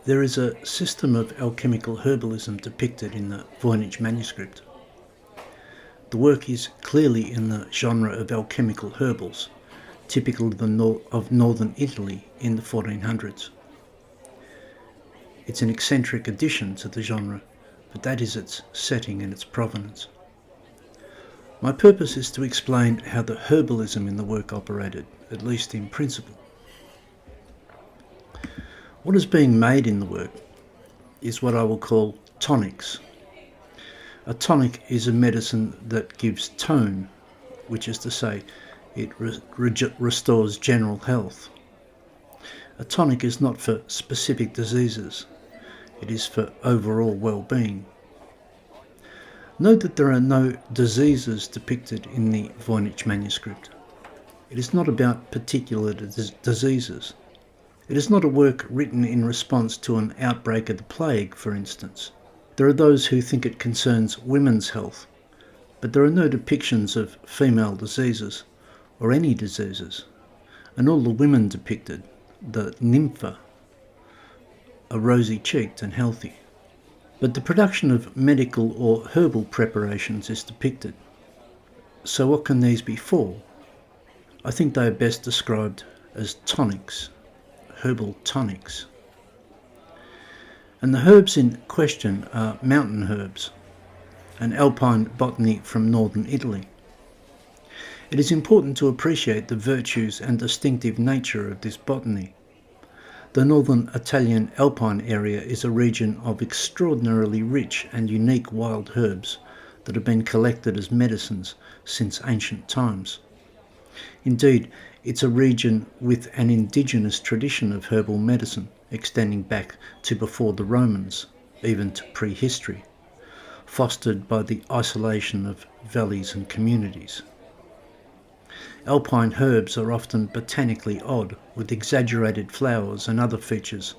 There is a system of alchemical herbalism depicted in the Voynich Manuscript. The work is clearly in the genre of alchemical herbals, typical of northern Italy in the 1400s. It's an eccentric addition to the genre, but that is its setting and its provenance. My purpose is to explain how the herbalism in the work operated, at least in principle. What is being made in the work is what I will call tonics. A tonic is a medicine that gives tone, which is to say, it restores general health. A tonic is not for specific diseases, it is for overall well-being. Note that there are no diseases depicted in the Voynich Manuscript. It is not about particular diseases. It is not a work written in response to an outbreak of the plague, for instance. There are those who think it concerns women's health, but there are no depictions of female diseases, or any diseases, and all the women depicted, the nympha, are rosy-cheeked and healthy. But the production of medical or herbal preparations is depicted. So what can these be for? I think they are best described as tonics, herbal tonics. And the herbs in question are mountain herbs, an alpine botany from northern Italy. It is important to appreciate the virtues and distinctive nature of this botany. The northern Italian alpine area is a region of extraordinarily rich and unique wild herbs that have been collected as medicines since ancient times. Indeed, it's a region with an indigenous tradition of herbal medicine extending back to before the Romans, even to prehistory, fostered by the isolation of valleys and communities. Alpine herbs are often botanically odd, with exaggerated flowers and other features.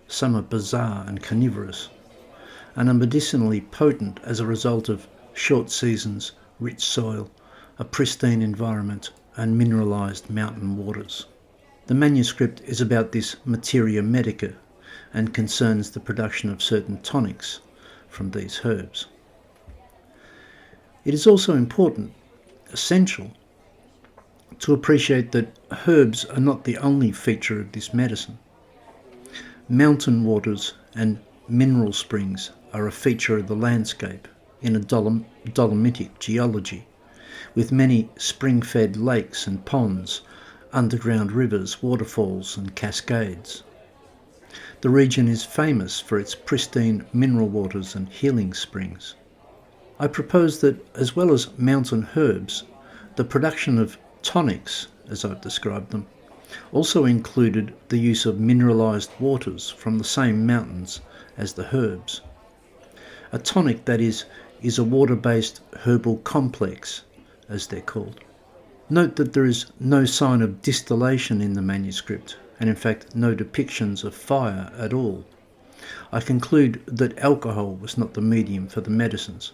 Some are bizarre and carnivorous, and are medicinally potent as a result of short seasons, rich soil, a pristine environment, and mineralized mountain waters. The manuscript is about this materia medica and concerns the production of certain tonics from these herbs. It is also important, essential, to appreciate that herbs are not the only feature of this medicine. Mountain waters and mineral springs are a feature of the landscape in a dolomitic geology, with many spring-fed lakes and ponds, underground rivers, waterfalls and cascades. The region is famous for its pristine mineral waters and healing springs. I propose that, as well as mountain herbs, the production of tonics, as I've described them, also included the use of mineralized waters from the same mountains as the herbs. A tonic, that is a water-based herbal complex, as they're called. Note that there is no sign of distillation in the manuscript, and in fact no depictions of fire at all. I conclude that alcohol was not the medium for the medicines.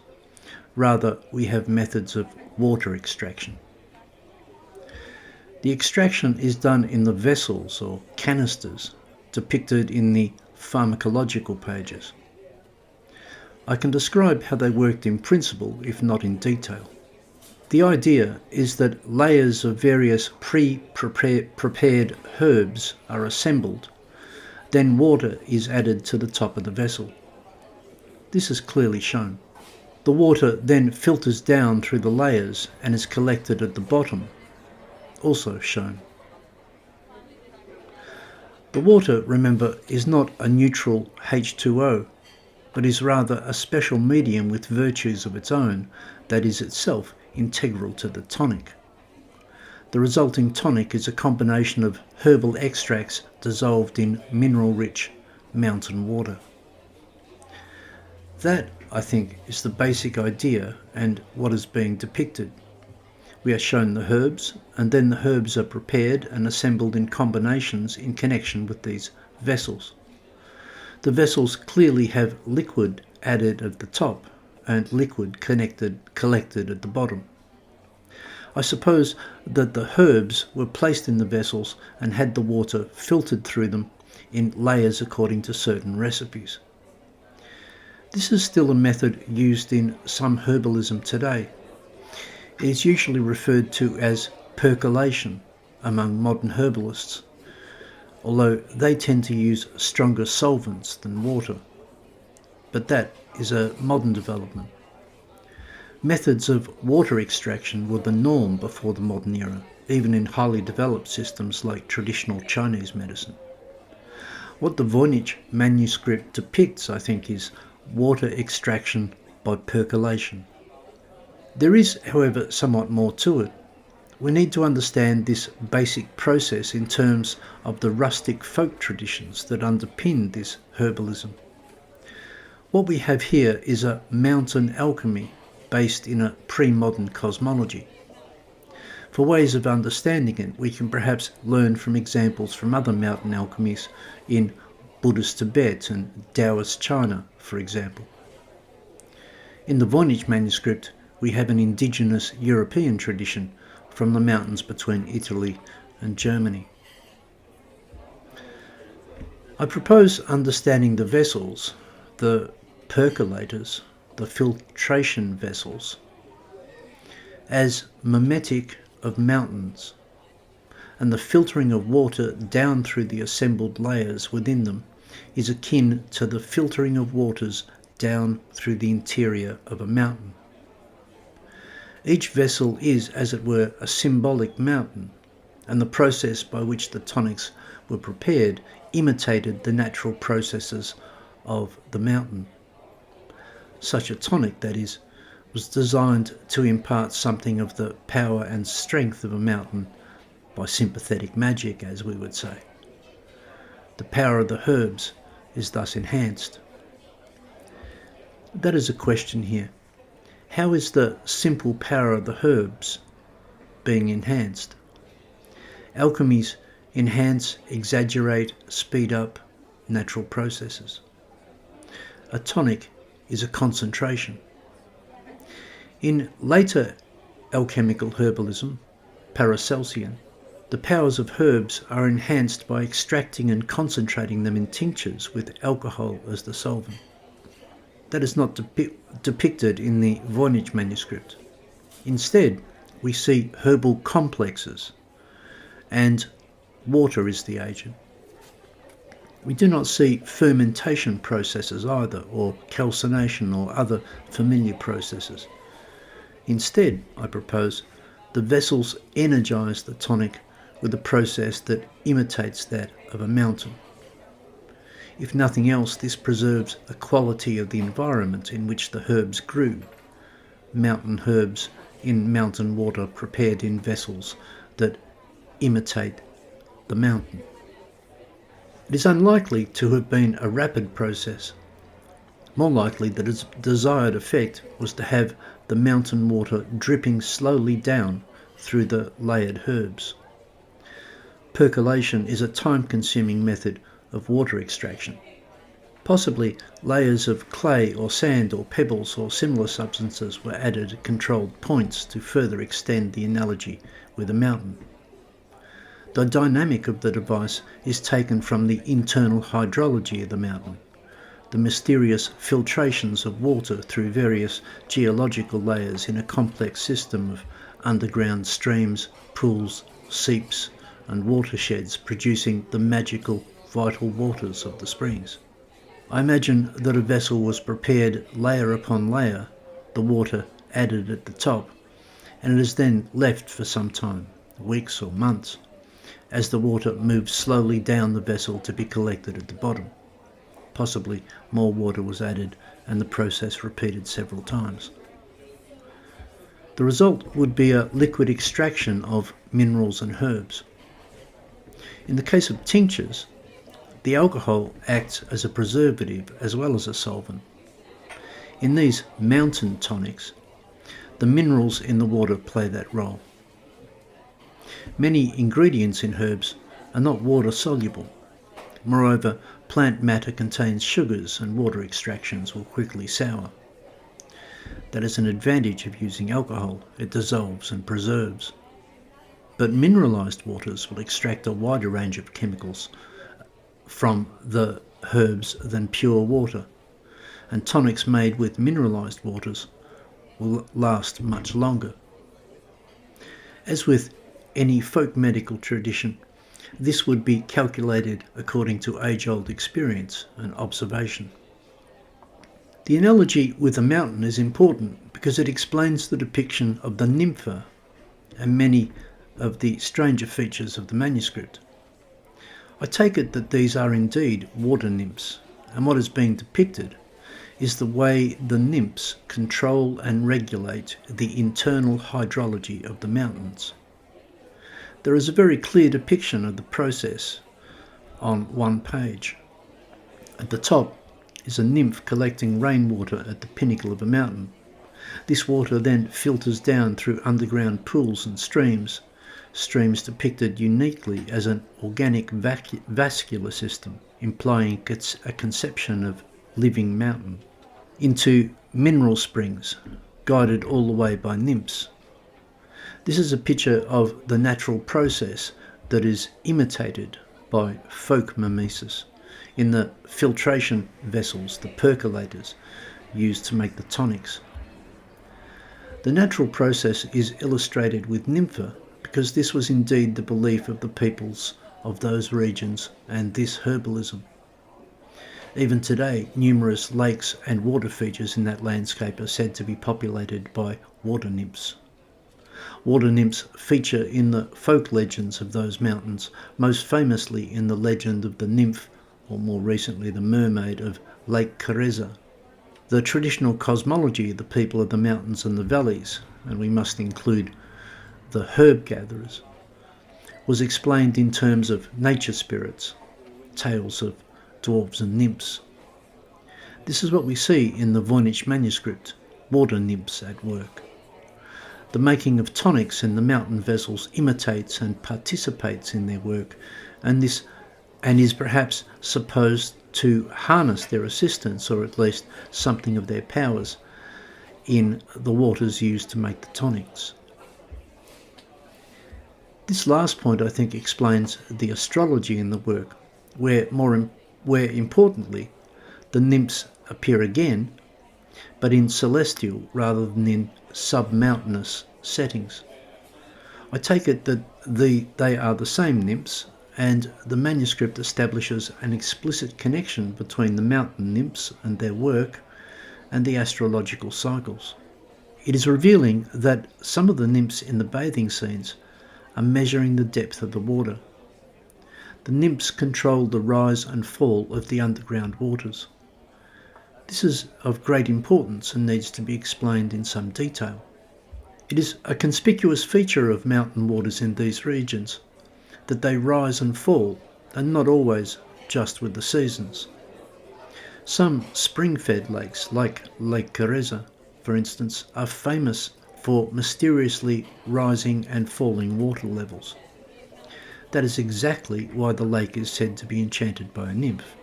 Rather, we have methods of water extraction. The extraction is done in the vessels or canisters depicted in the pharmacological pages. I can describe how they worked in principle, if not in detail. The idea is that layers of various pre-prepared herbs are assembled, then water is added to the top of the vessel. This is clearly shown. The water then filters down through the layers and is collected at the bottom, also shown. The water, remember, is not a neutral H2O, but is rather a special medium with virtues of its own that is itself integral to the tonic. The resulting tonic is a combination of herbal extracts dissolved in mineral-rich mountain water. That, I think, is the basic idea and what is being depicted. We are shown the herbs, and then the herbs are prepared and assembled in combinations in connection with these vessels. The vessels clearly have liquid added at the top and liquid collected at the bottom. I suppose that the herbs were placed in the vessels and had the water filtered through them in layers according to certain recipes. This is still a method used in some herbalism today. It is usually referred to as percolation among modern herbalists, although they tend to use stronger solvents than water. But that is a modern development. Methods of water extraction were the norm before the modern era, even in highly developed systems like traditional Chinese medicine. What the Voynich Manuscript depicts, I think, is water extraction by percolation. There is, however, somewhat more to it. We need to understand this basic process in terms of the rustic folk traditions that underpin this herbalism. What we have here is a mountain alchemy based in a premodern cosmology. For ways of understanding it, we can perhaps learn from examples from other mountain alchemies in Buddhist Tibet and Taoist China, for example. In the Voynich Manuscript, we have an indigenous European tradition from the mountains between Italy and Germany. I propose understanding the vessels, the percolators, the filtration vessels, as mimetic of mountains, and the filtering of water down through the assembled layers within them is akin to the filtering of waters down through the interior of a mountain. Each vessel is, as it were, a symbolic mountain, and the process by which the tonics were prepared imitated the natural processes of the mountain. Such a tonic, that is, was designed to impart something of the power and strength of a mountain by sympathetic magic, as we would say. The power of the herbs is thus enhanced. That is a question here. How is the simple power of the herbs being enhanced? Alchemies enhance, exaggerate, speed up natural processes. A tonic is a concentration. In later alchemical herbalism, Paracelsian, the powers of herbs are enhanced by extracting and concentrating them in tinctures with alcohol as the solvent. That is not depicted in the Voynich Manuscript. Instead, we see herbal complexes, and water is the agent. We do not see fermentation processes either, or calcination or other familiar processes. Instead, I propose, the vessels energize the tonic with a process that imitates that of a mountain. If nothing else, this preserves a quality of the environment in which the herbs grew. Mountain herbs in mountain water prepared in vessels that imitate the mountain. It is unlikely to have been a rapid process. More likely that its desired effect was to have the mountain water dripping slowly down through the layered herbs. Percolation is a time-consuming method of water extraction. Possibly layers of clay or sand or pebbles or similar substances were added at controlled points to further extend the analogy with a mountain. The dynamic of the device is taken from the internal hydrology of the mountain, the mysterious filtrations of water through various geological layers in a complex system of underground streams, pools, seeps, and watersheds producing the magical vital waters of the springs. I imagine that a vessel was prepared layer upon layer, the water added at the top, and it is then left for some time, weeks or months, as the water moves slowly down the vessel to be collected at the bottom. Possibly more water was added and the process repeated several times. The result would be a liquid extraction of minerals and herbs. In the case of tinctures, the alcohol acts as a preservative as well as a solvent. In these mountain tonics, the minerals in the water play that role. Many ingredients in herbs are not water soluble. Moreover, plant matter contains sugars and water extractions will quickly sour. That is an advantage of using alcohol. It dissolves and preserves. But mineralized waters will extract a wider range of chemicals from the herbs than pure water, and tonics made with mineralised waters will last much longer. As with any folk medical tradition, this would be calculated according to age-old experience and observation. The analogy with a mountain is important because it explains the depiction of the nympha and many of the stranger features of the manuscript. I take it that these are indeed water nymphs, and what is being depicted is the way the nymphs control and regulate the internal hydrology of the mountains. There is a very clear depiction of the process on one page. At the top is a nymph collecting rainwater at the pinnacle of a mountain. This water then filters down through underground pools and streams depicted uniquely as an organic vascular system, implying a conception of living mountain, into mineral springs, guided all the way by nymphs. This is a picture of the natural process that is imitated by folk mimesis in the filtration vessels, the percolators, used to make the tonics. The natural process is illustrated with nympha because this was indeed the belief of the peoples of those regions and this herbalism. Even today, numerous lakes and water features in that landscape are said to be populated by water nymphs. Water nymphs feature in the folk legends of those mountains, most famously in the legend of the nymph, or more recently the mermaid of Lake Careza. The traditional cosmology of the people of the mountains and the valleys, and we must include the herb gatherers, was explained in terms of nature spirits, tales of dwarves and nymphs. This is what we see in the Voynich Manuscript, water nymphs at work. The making of tonics in the mountain vessels imitates and participates in their work, and is perhaps supposed to harness their assistance, or at least something of their powers, in the waters used to make the tonics. This last point, I think, explains the astrology in the work, where importantly the nymphs appear again, but in celestial rather than in sub-mountainous settings. I take it that they are the same nymphs, and the manuscript establishes an explicit connection between the mountain nymphs and their work and the astrological cycles. It is revealing that some of the nymphs in the bathing scenes are measuring the depth of the water. The nymphs control the rise and fall of the underground waters. This is of great importance and needs to be explained in some detail. It is a conspicuous feature of mountain waters in these regions that they rise and fall, and not always just with the seasons. Some spring-fed lakes, like Lake Careza, for instance, are famous for mysteriously rising and falling water levels. That is exactly why the lake is said to be enchanted by a nymph.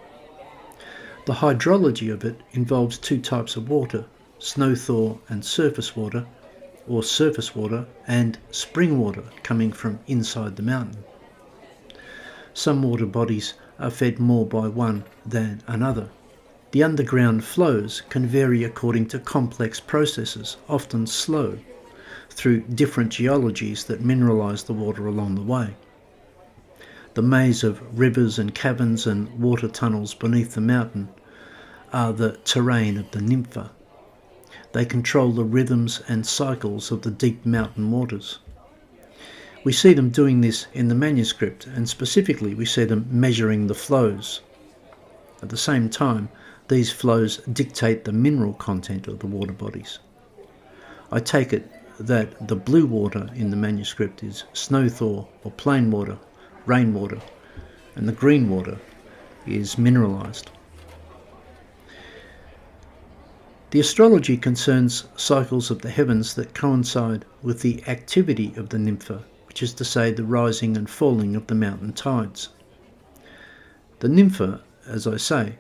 The hydrology of it involves two types of water, snow thaw and surface water, or surface water and spring water coming from inside the mountain. Some water bodies are fed more by one than another. The underground flows can vary according to complex processes, often slow, through different geologies that mineralise the water along the way. The maze of rivers and caverns and water tunnels beneath the mountain are the terrain of the nympha. They control the rhythms and cycles of the deep mountain waters. We see them doing this in the manuscript, and specifically we see them measuring the flows. At the same time, these flows dictate the mineral content of the water bodies. I take it that the blue water in the manuscript is snow thaw or plain water, rainwater, and the green water is mineralised. The astrology concerns cycles of the heavens that coincide with the activity of the nympha, which is to say the rising and falling of the mountain tides. The nympha, as I say,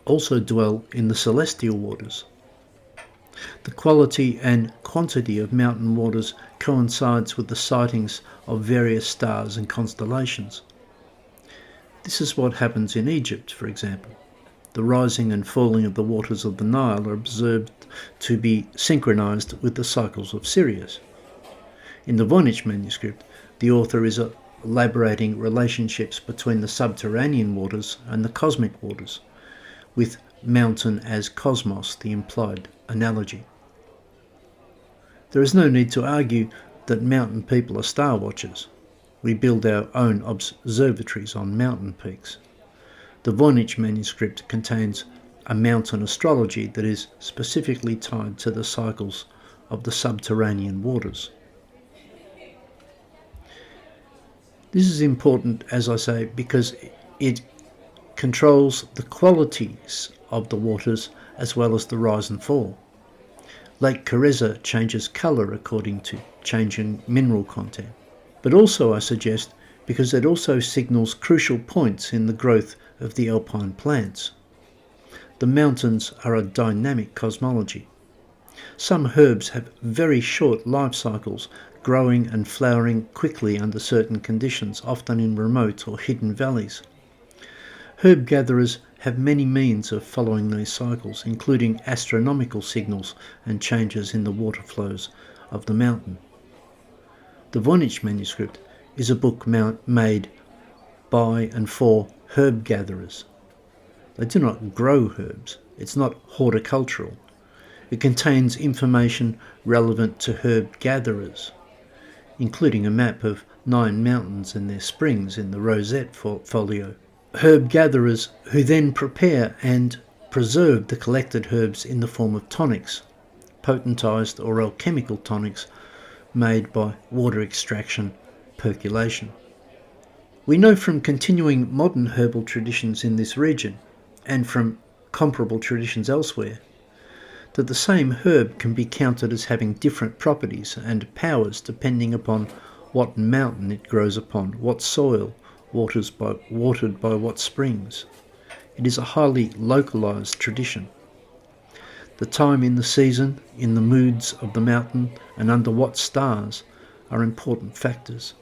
also dwell in the celestial waters. The quality and quantity of mountain waters coincides with the sightings of various stars and constellations. This is what happens in Egypt, for example. The rising and falling of the waters of the Nile are observed to be synchronized with the cycles of Sirius. In the Voynich Manuscript, the author is elaborating relationships between the subterranean waters and the cosmic waters, with mountain as cosmos, the implied analogy. There is no need to argue that mountain people are star watchers. We build our own observatories on mountain peaks. The Voynich Manuscript contains a mountain astrology that is specifically tied to the cycles of the subterranean waters. This is important, as I say, because it controls the qualities of the waters as well as the rise and fall. Lake Careza changes colour according to changing mineral content. But also, I suggest, because it also signals crucial points in the growth of the alpine plants. The mountains are a dynamic cosmology. Some herbs have very short life cycles, growing and flowering quickly under certain conditions, often in remote or hidden valleys. Herb gatherers have many means of following these cycles, including astronomical signals and changes in the water flows of the mountain. The Voynich Manuscript is a book made by and for herb gatherers. They do not grow herbs. It's not horticultural. It contains information relevant to herb gatherers, including a map of 9 mountains and their springs in the Rosette folio. Herb gatherers who then prepare and preserve the collected herbs in the form of tonics, potentized or alchemical tonics made by water extraction, percolation. We know from continuing modern herbal traditions in this region, and from comparable traditions elsewhere, that the same herb can be counted as having different properties and powers depending upon what mountain it grows upon, what soil, watered by what springs. It is a highly localized tradition. The time in the season, in the moods of the mountain, and under what stars are important factors.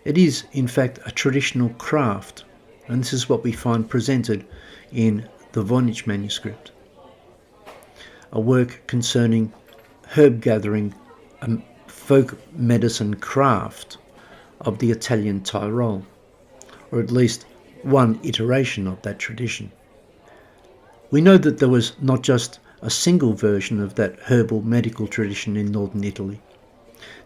It is, in fact, a traditional craft, and this is what we find presented in the Voynich Manuscript, a work concerning herb gathering, a folk medicine craft of the Italian Tyrol, or at least one iteration of that tradition. We know that there was not just a single version of that herbal medical tradition in northern Italy.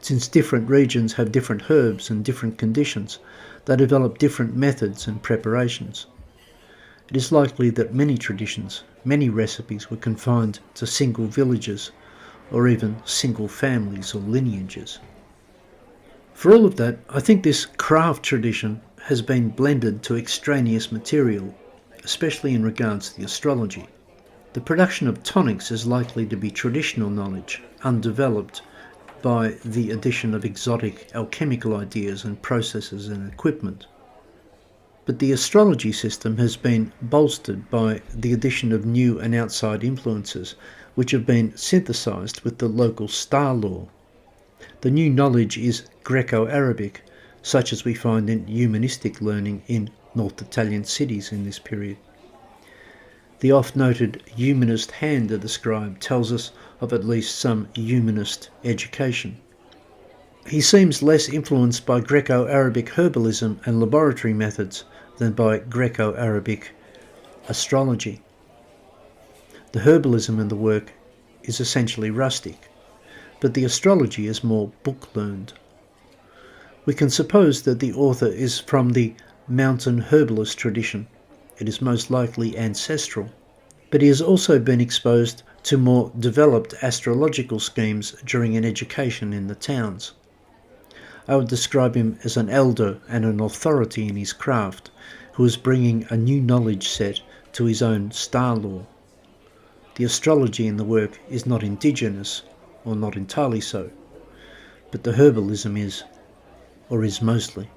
Since different regions have different herbs and different conditions, they develop different methods and preparations. It is likely that many traditions, many recipes were confined to single villages or even single families or lineages. For all of that, I think this craft tradition has been blended to extraneous material, especially in regards to the astrology. The production of tonics is likely to be traditional knowledge, undeveloped by the addition of exotic alchemical ideas and processes and equipment. But the astrology system has been bolstered by the addition of new and outside influences, which have been synthesized with the local star law. The new knowledge is Greco-Arabic, such as we find in humanistic learning in North Italian cities in this period. The oft-noted humanist hand of the scribe tells us of at least some humanist education. He seems less influenced by Greco-Arabic herbalism and laboratory methods than by Greco-Arabic astrology. The herbalism in the work is essentially rustic, but the astrology is more book-learned. We can suppose that the author is from the mountain herbalist tradition. It is most likely ancestral, but he has also been exposed to more developed astrological schemes during an education in the towns. I would describe him as an elder and an authority in his craft, who is bringing a new knowledge set to his own star law. The astrology in the work is not indigenous, or not entirely so, but the herbalism is, or is mostly.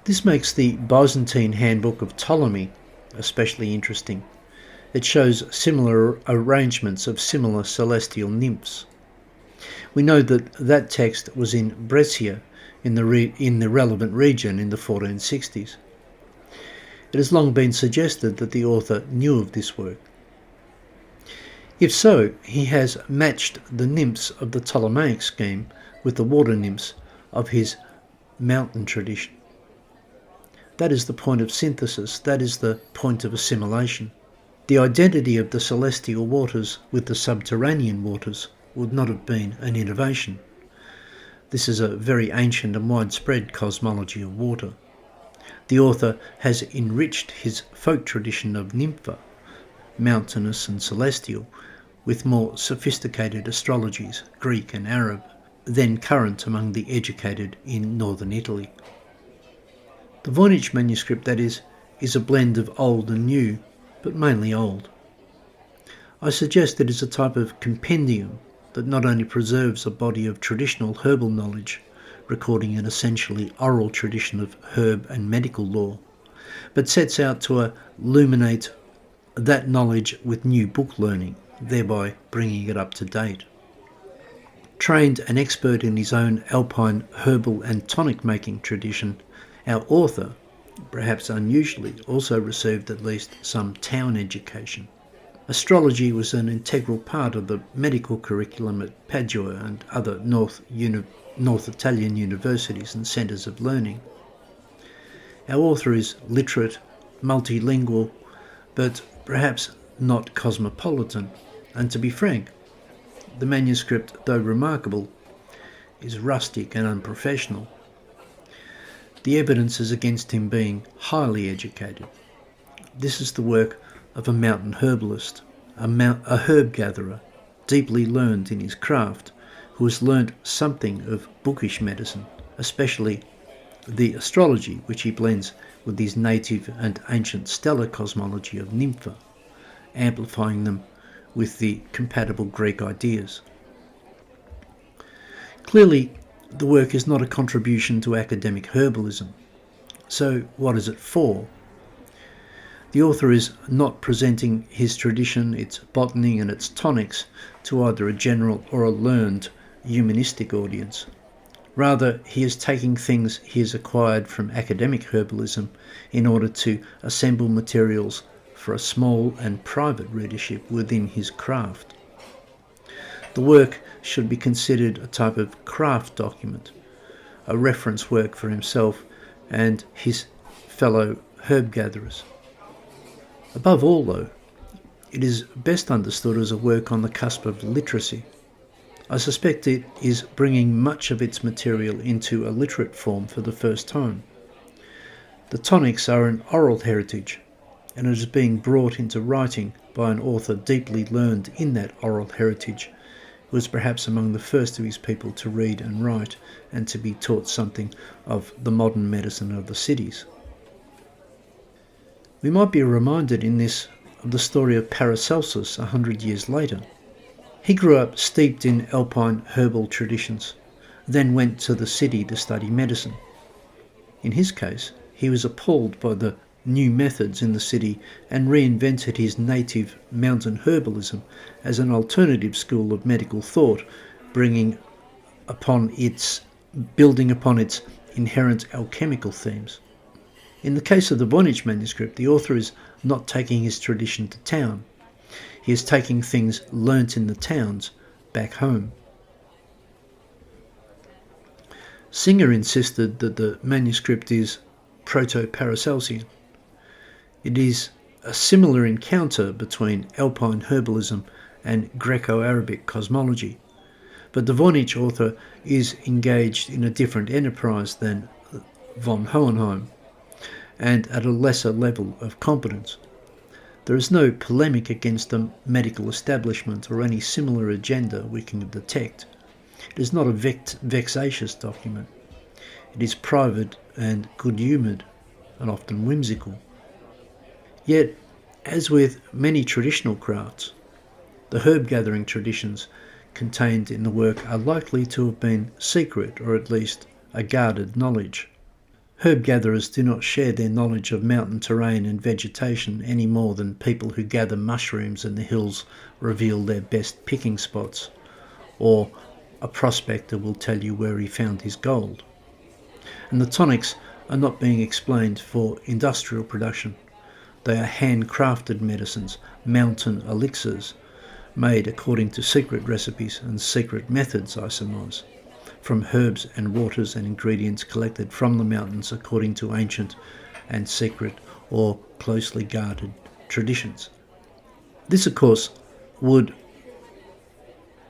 This makes the Byzantine Handbook of Ptolemy especially interesting. It shows similar arrangements of similar celestial nymphs. We know that that text was in Brescia, in the relevant region in the 1460s. It has long been suggested that the author knew of this work. If so, he has matched the nymphs of the Ptolemaic scheme with the water nymphs of his mountain tradition. That is the point of synthesis, that is the point of assimilation. The identity of the celestial waters with the subterranean waters would not have been an innovation. This is a very ancient and widespread cosmology of water. The author has enriched his folk tradition of nympha, mountainous and celestial, with more sophisticated astrologies, Greek and Arab, then current among the educated in northern Italy. The Voynich Manuscript, that is a blend of old and new, but mainly old. I suggest it is a type of compendium that not only preserves a body of traditional herbal knowledge, recording an essentially oral tradition of herb and medical lore, but sets out to illuminate that knowledge with new book learning, thereby bringing it up to date. Trained and expert in his own alpine herbal and tonic making tradition, our author, perhaps unusually, also received at least some town education. Astrology was an integral part of the medical curriculum at Padua and other North Italian universities and centres of learning. Our author is literate, multilingual, but perhaps not cosmopolitan, and to be frank, the manuscript, though remarkable, is rustic and unprofessional. The evidence is against him being highly educated. This is the work of a mountain herbalist, a herb gatherer, deeply learned in his craft, who has learnt something of bookish medicine, especially the astrology which he blends with his native and ancient stellar cosmology of nympha, amplifying them with the compatible Greek ideas. Clearly, the work is not a contribution to academic herbalism. So what is it for? The author is not presenting his tradition, its botany and its tonics to either a general or a learned humanistic audience. Rather, he is taking things he has acquired from academic herbalism in order to assemble materials for a small and private readership within his craft. The work should be considered a type of craft document, a reference work for himself and his fellow herb gatherers. Above all, though, it is best understood as a work on the cusp of literacy. I suspect it is bringing much of its material into a literate form for the first time. The tonics are an oral heritage, and it is being brought into writing by an author deeply learned in that oral heritage, who was perhaps among the first of his people to read and write and to be taught something of the modern medicine of the cities. We might be reminded in this of the story of Paracelsus 100 years later. He grew up steeped in alpine herbal traditions, then went to the city to study medicine. In his case, he was appalled by the new methods in the city and reinvented his native mountain herbalism as an alternative school of medical thought, building upon its inherent alchemical themes. In the case of the Voynich Manuscript, the author is not taking his tradition to town. He is taking things learnt in the towns back home. Singer insisted that the manuscript is proto-Paracelsian. It is a similar encounter between Alpine herbalism and Greco-Arabic cosmology, but the Voynich author is engaged in a different enterprise than von Hohenheim, and at a lesser level of competence. There is no polemic against the medical establishment or any similar agenda we can detect. It is not a vexatious document. It is private and good-humoured, and often whimsical. Yet, as with many traditional crafts, the herb-gathering traditions contained in the work are likely to have been secret, or at least a guarded knowledge. Herb gatherers do not share their knowledge of mountain terrain and vegetation any more than people who gather mushrooms in the hills reveal their best picking spots, or a prospector will tell you where he found his gold. And the tonics are not being explained for industrial production. They are handcrafted medicines, mountain elixirs, made according to secret recipes and secret methods, I surmise, from herbs and waters and ingredients collected from the mountains according to ancient and secret or closely guarded traditions. This, of course, would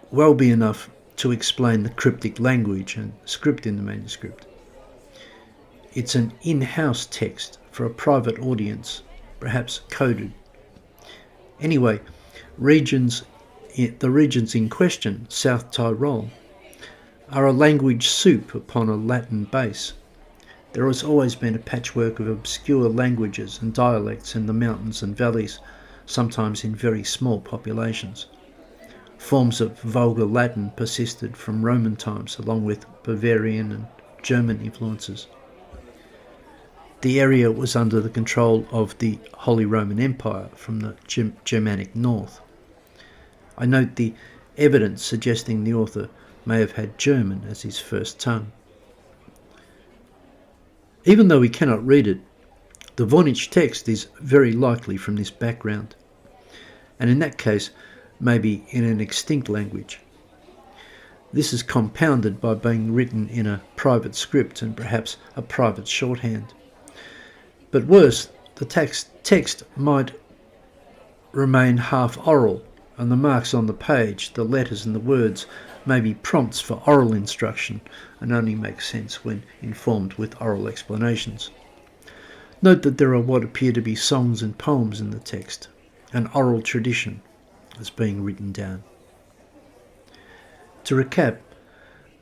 well be enough to explain the cryptic language and script in the manuscript. It's an in-house text for a private audience, perhaps coded. Anyway, the regions in question, South Tyrol, are a language soup upon a Latin base. There has always been a patchwork of obscure languages and dialects in the mountains and valleys, sometimes in very small populations. Forms of vulgar Latin persisted from Roman times, along with Bavarian and German influences. The area was under the control of the Holy Roman Empire from the Germanic north. I note the evidence suggesting the author may have had German as his first tongue. Even though we cannot read it, the Voynich text is very likely from this background, and in that case, maybe in an extinct language. This is compounded by being written in a private script and perhaps a private shorthand. But worse, the text might remain half oral, and the marks on the page, the letters and the words, may be prompts for oral instruction and only make sense when informed with oral explanations. Note that there are what appear to be songs and poems in the text, an oral tradition is being written down. To recap,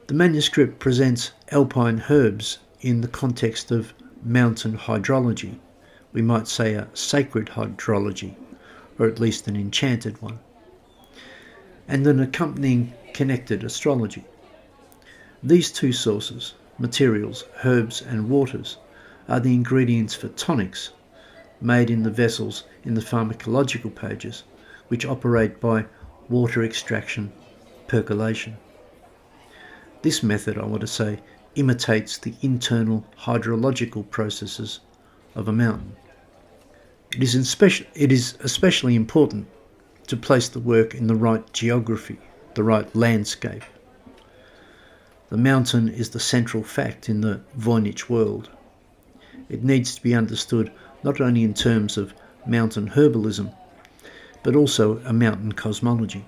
the manuscript presents alpine herbs in the context of mountain hydrology. We might say a sacred hydrology, or at least an enchanted one, and an accompanying connected astrology. These two sources, materials, herbs and waters, are the ingredients for tonics, made in the vessels in the pharmacological pages, which operate by water extraction, percolation. This method, I want to say, imitates the internal hydrological processes of a mountain. It is especially important to place the work in the right geography, the right landscape. The mountain is the central fact in the Voynich world. It needs to be understood not only in terms of mountain herbalism, but also a mountain cosmology.